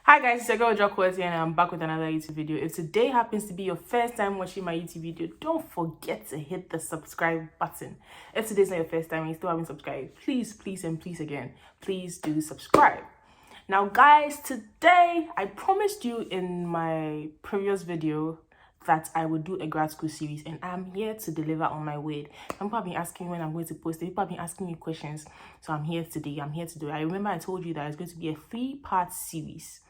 Hi guys, it's your girl Jockwezi and I'm back with another YouTube video. If today happens to be your first time watching my YouTube video, don't forget to hit the subscribe button. If today's not your first time and you still haven't subscribed, please again, please do subscribe. Now guys, today I promised you in my previous video that I would do a grad school series, and I'm here to deliver on my word. Some people have been asking when I'm going to post it. People have been asking me questions, so I'm here today. I'm here to do it. I remember I told you that it's going to be a 3-part series.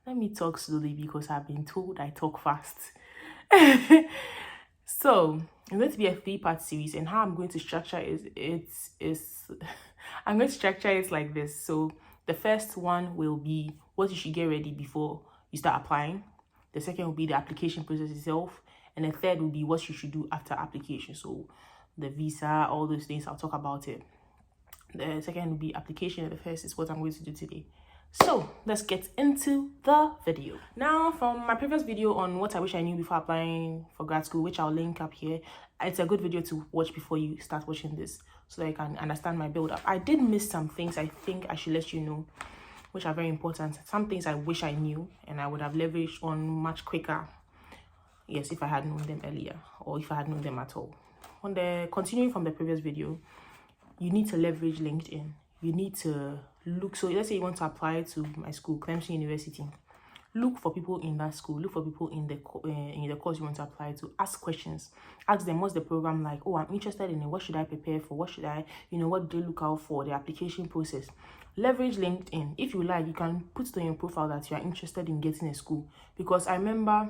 Let me talk slowly because I've been told I talk fast. So it's going to be a 3-part series, and how I'm going to structure I'm going to structure it like this. So the first one will be what you should get ready before you start applying. The second will be the application process itself, and the third will be what you should do after application. So the visa, all those things, I'll talk about it. The second will be application, and the first is what I'm going to do today. So let's get into the video. Now, from my previous video on what I wish I knew before applying for grad school, which I'll link up here, it's a good video to watch before you start watching this so that you can understand my build up. I did miss some things I think I should let you know, which are very important. Some things I wish I knew and I would have leveraged on much quicker, yes, if I had known them earlier, or if I had known them at all. Continuing from the previous video, you need to leverage LinkedIn. You need to look. So let's say you want to apply to my school, Clemson University. Look for people in that school. Look for people in the course you want to apply to. Ask questions. Ask them, what's the program like? Oh, I'm interested in it. What should I prepare for? What should I, what do they look out for? The application process. Leverage LinkedIn. If you like, you can put it on your profile that you are interested in getting a school. Because I remember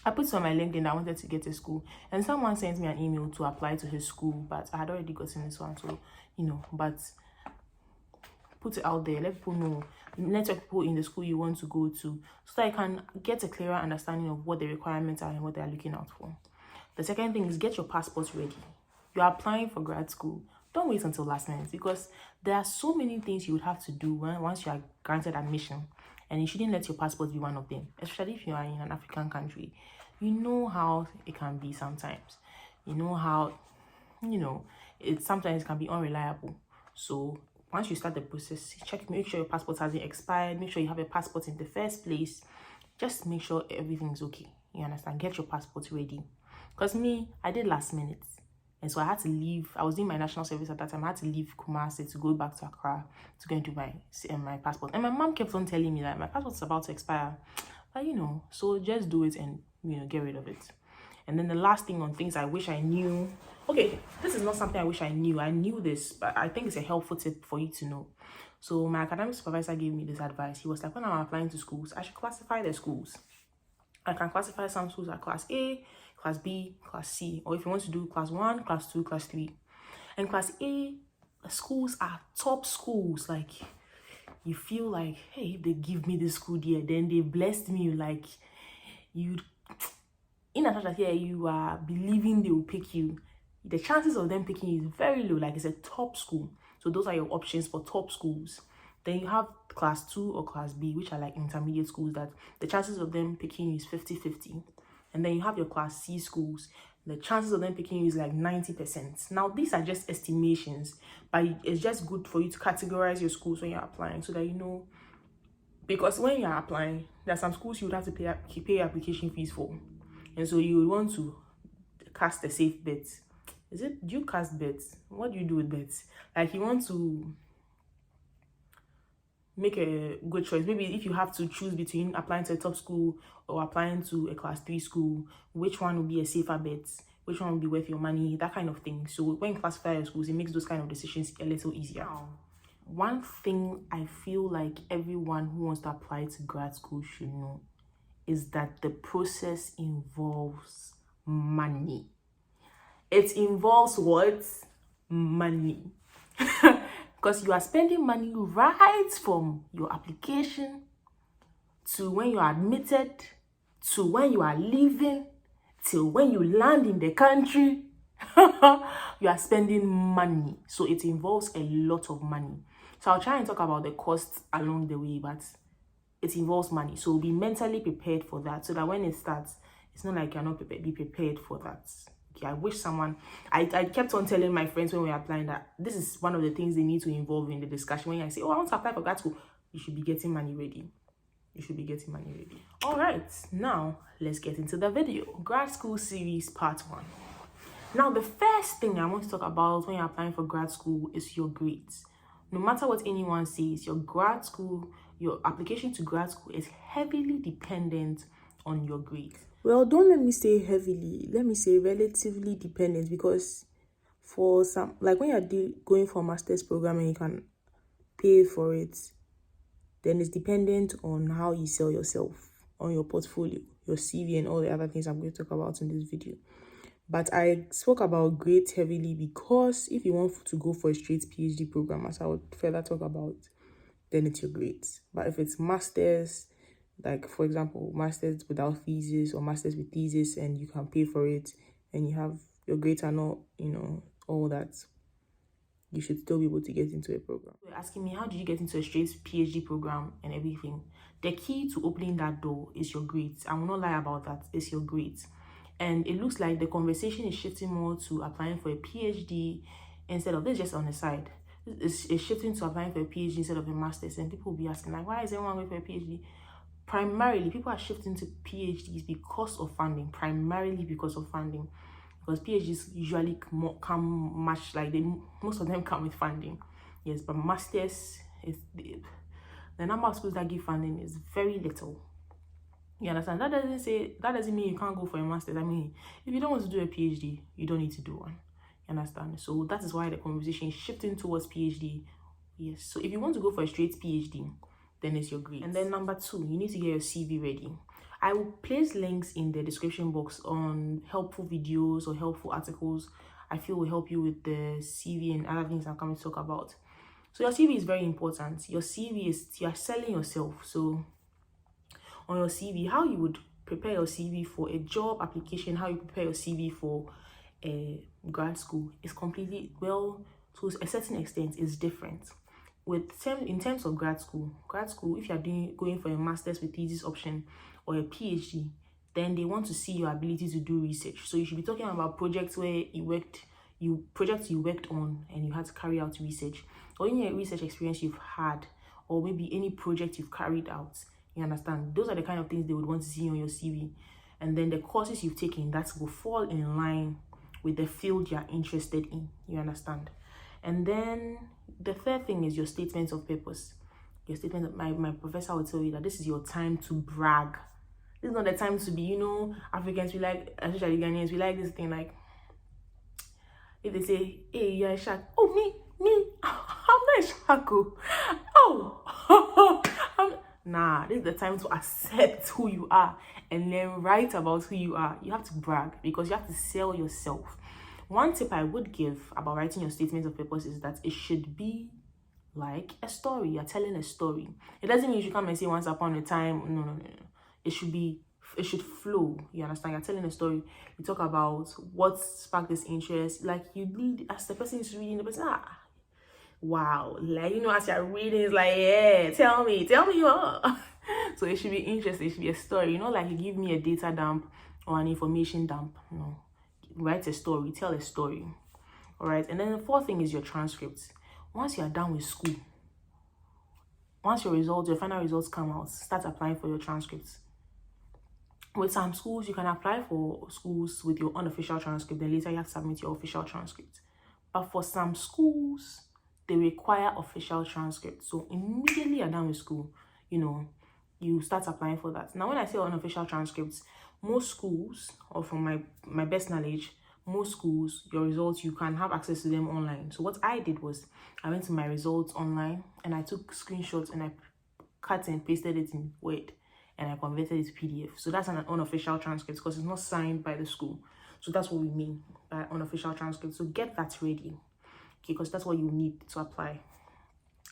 I put it on my LinkedIn that I wanted to get a school, and someone sent me an email to apply to his school, but I had already gotten this one, so but put it out there, let people know, network people in the school you want to go to, so that you can get a clearer understanding of what the requirements are and what they are looking out for. The second thing is get your passport ready. You're applying for grad school. Don't wait until last minute, because there are so many things you would have to do once you are granted admission, and you shouldn't let your passport be one of them, especially if you are in an African country. You know how it can be sometimes. You know how, sometimes it can be unreliable. So once you start the process, make sure your passport hasn't expired. Make sure you have a passport in the first place. Just make sure everything's okay. You understand? Get your passport ready. Because I did last minute. And so I had to leave. I was doing my national service at that time. I had to leave Kumasi to go back to Accra to go and do my passport. And my mom kept on telling me that my passport is about to expire. But so just do it and get rid of it. And then the last thing on things I wish I knew. Okay, this is not something I wish I knew. I knew this, but I think it's a helpful tip for you to know. So my academic supervisor gave me this advice. He was like, when I'm applying to schools, I should classify the schools. I can classify some schools as class A, class B, class C, or if you want to do class 1, class 2, class 3. And class A, the schools are top schools. Like, you feel like, hey, if they give me this school here, then they blessed me. Like, in a that here, you are believing they will pick you. The chances of them picking you is very low. Like, it's a top school. So those are your options for top schools. Then you have class 2 or class B, which are like intermediate schools that the chances of them picking you is 50-50. And then you have your class C schools. The chances of them picking you is like 90%. Now, these are just estimations, but it's just good for you to categorize your schools when you're applying, so that because when you're applying, there are some schools you would have to pay application fees for. And so you would want to cast a safe bet. Do you cast bets? What do you do with bets? Like, you want to make a good choice. Maybe if you have to choose between applying to a top school or applying to a class 3 school, which one will be a safer bet? Which one will be worth your money? That kind of thing. So when you classify your schools, it makes those kind of decisions a little easier. One thing I feel like everyone who wants to apply to grad school should know is that the process involves money. It involves what? Money. Because you are spending money right from your application to when you are admitted, to when you are leaving, till when you land in the country. You are spending money. So it involves a lot of money. So I'll try and talk about the costs along the way, but it involves money. So be mentally prepared for that, so that when it starts, it's not like you're not prepared. Be prepared for that. Okay, I wish I kept on telling my friends when we were applying that this is one of the things they need to involve in the discussion. When I say, oh, I want to apply for grad school, you should be getting money ready. you should be getting money ready. All right, now let's get into the video. Grad school series part 1. Now, the first thing I want to talk about when you're applying for grad school is your grades. No matter what anyone says, your application to grad school is heavily dependent on your grades. Well, don't let me say heavily, let me say relatively dependent, because for some, like when you're going for a master's program and you can pay for it, then it's dependent on how you sell yourself, on your portfolio, your CV, and all the other things I'm going to talk about in this video. But I spoke about grades heavily because if you want to go for a straight PhD program, as I would further talk about, then it's your grades. But if it's masters, like for example, masters without thesis or masters with thesis, and you can pay for it, and you have your grades are not, all that, you should still be able to get into a program. You're asking me, how did you get into a straight PhD program and everything? The key to opening that door is your grades. I will not lie about that. It's your grades. And it looks like the conversation is shifting more to applying for a PhD instead of this, just on the side. It's shifting to applying for a PhD instead of a master's. And people will be asking, like, why is everyone going for a PhD? Primarily, people are shifting to PhDs because of funding. Primarily because of funding. Because PhDs usually come much like most of them come with funding. Yes, but masters, the number of schools that give funding is very little. You understand? That doesn't mean you can't go for a master's. I mean, if you don't want to do a PhD, you don't need to do one. You understand? So that is why the conversation is shifting towards PhD. Yes. So if you want to go for a straight PhD, then it's your grades. And then number 2, you need to get your CV ready. I will place links in the description box on helpful videos or helpful articles I feel will help you with the CV and other things I'm coming to talk about. So your CV is very important. Your CV is, you're selling yourself. So on your CV, how you would prepare your CV for a job application, how you prepare your CV for a grad school is completely, well, to a certain extent, is different. In terms of grad school, if you're going for a master's with thesis option or a PhD, then they want to see your ability to do research. So you should be talking about projects where projects you worked on and you had to carry out research, or any research experience you've had, or maybe any project you've carried out. You understand? Those are the kind of things they would want to see on your CV. And then the courses you've taken that will fall in line with the field you're interested in. You understand? And then the third thing is your statement of purpose. Your statement of, my professor will tell you that this is your time to brag. This is not the time to be, Africans, we like, especially Ghanaians, we like this thing, like, if they say, hey, you're a shark. Oh, me, I'm not a shark. Oh, nah, this is the time to accept who you are and then write about who you are. You have to brag because you have to sell yourself. One tip I would give about writing your statement of purpose is that it should be like a story. You're telling a story. It doesn't mean you should come and say once upon a time. No. It should flow. You understand? You're telling a story. You talk about what sparked this interest. Like you lead as the person is reading, the person, wow. Like, as you're reading, it's like, yeah, tell me more. So it should be interesting. It should be a story. Like you give me a data dump or an information dump. No. Write a story, tell a story. All right. And then the fourth thing is your transcripts. Once you're done with school, once your final results come out, start applying for your transcripts. With some schools, you can apply for schools with your unofficial transcript, then later you have to submit your official transcript. But for some schools, they require official transcripts. So immediately you're done with school, you start applying for that. Now, when I say unofficial transcripts, most schools, or from my best knowledge, most schools, your results, you can have access to them online. So what I did was I went to my results online and I took screenshots and I cut and pasted it in Word and I converted it to PDF. So that's an unofficial transcript because it's not signed by the school. So that's what we mean by unofficial transcript. So get that ready, okay, because that's what you need to apply.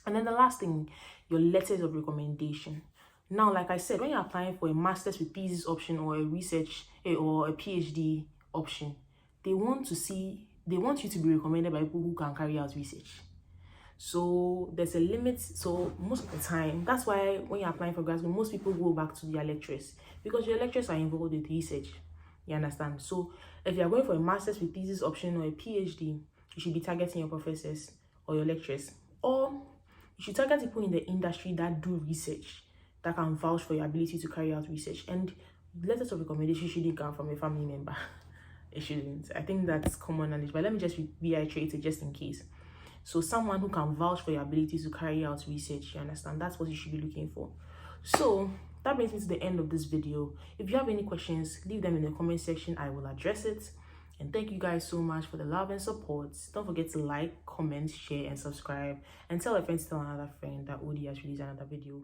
And then the last thing, your letters of recommendation. Now, like I said, when you're applying for a master's with thesis option or a research or a PhD option, they want you to be recommended by people who can carry out research. So there's a limit. So most of the time, that's why when you're applying for grad school, most people go back to their lecturers because your lecturers are involved with research. You understand? So if you're going for a master's with thesis option or a PhD, you should be targeting your professors or your lecturers, or you should target people in the industry that do research. that can vouch for your ability to carry out research. And letters of recommendation shouldn't come from a family member. It shouldn't. I think that's common knowledge, but let me just reiterate it just in case. So someone who can vouch for your ability to carry out research, you understand? That's what you should be looking for. So that brings me to the end of this video. If you have any questions, leave them in the comment section. I will address it. And thank you guys so much for the love and support. Don't forget to like, comment, share, and subscribe. And tell a friend to tell another friend that Odi has released another video.